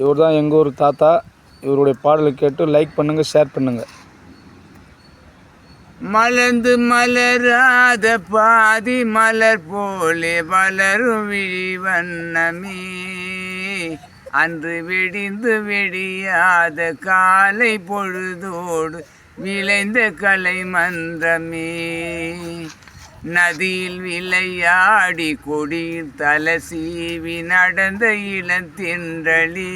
இவர் தான் எங்கள் ஊர் தாத்தா. இவருடைய பாடலை கேட்டு லைக் பண்ணுங்கள், ஷேர் பண்ணுங்கள். மலர்ந்து மலராத பாதி மலர் போலே வளரும் விழி வண்ணமே, அன்று வெடிந்து வெடியாத காலை பொழுதோடு விளைந்த கலை மன்றமே, நதியில் விளையாடி கொடியில் தலை சீவி நடந்த இளந்தென்றளே,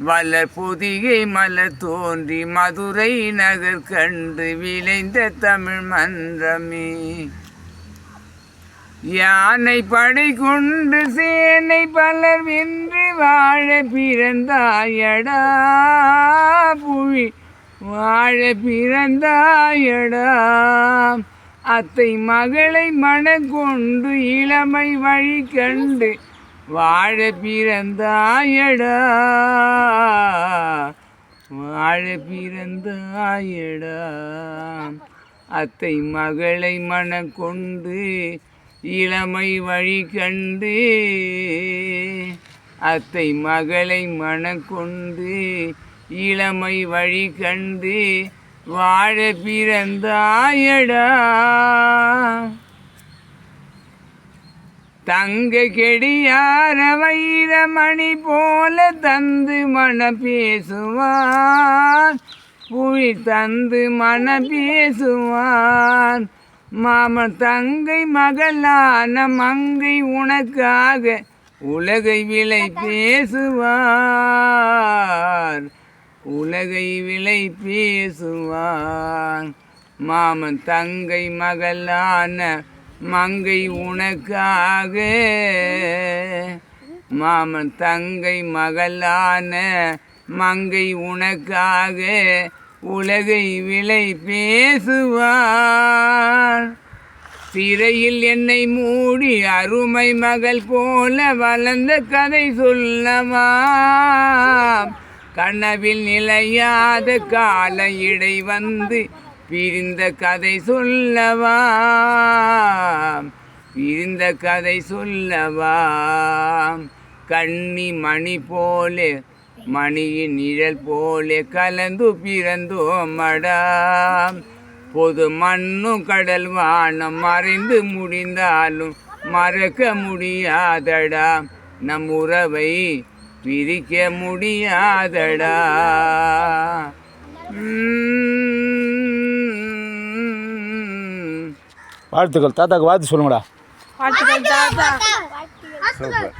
வளர் பொதிகை மலர் தோன்றி மதுரை நகர் கண்டு விளைந்த தமிழ் மன்றமே, யானை படை கொண்டு சேனை பலர் வென்று வாழ பிறந்தாயடா, புவி வாழ பிறந்தாயடா, அத்தை மகளை மணக்கொண்டு இளமை வழி கண்டு வாழ பிறந்தாயடா, வாழ பிறந்தாயடா, அத்தை மகளை மணக்கொண்டு இளமை வழி கண்டு, அத்தை மகளை மணக்கொண்டு இளமை வழி கண்டு வாழ பிறந்தாயடா, தங்க கெடியார வைரமணி போல தந்து மன பேசுவான், புவி தந்து மன பேசுவான், மாமன் தங்கை மகளான மங்கை உனக்காக உலகை விலை பேசுவார், உலகை விலை பேசுவான், மாமன் தங்கை மகளான மங்கை உனக்காக, மாமன் தங்கை மகளான மங்கை உனக்காக உலகை விலை பேசுவார், சிறையில் என்னை மூடி அருமை மகள் போல வளர்ந்த கதை சொல்லவா, கனவில் நிலையாத கால இடை வந்து பிரிந்த கதை சொல்லவா, பிரிந்த கதை சொல்லவா, கண்ணி மணி போலே மணியின் நிழல் போலே கலந்து பிறந்தோமடா, பொது மண்ணும் கடல் வானம் மறைந்து முடிந்தாலும் மறக்க முடியாதடா, நம் உறவை பிரிக்க முடியாதடா. வாழ்த்துக்கள் தாத்தாக்கு வாழ்த்து சொல்லுங்கடா. வாழ்த்துக்கள் தாத்தா. சூப்பர்.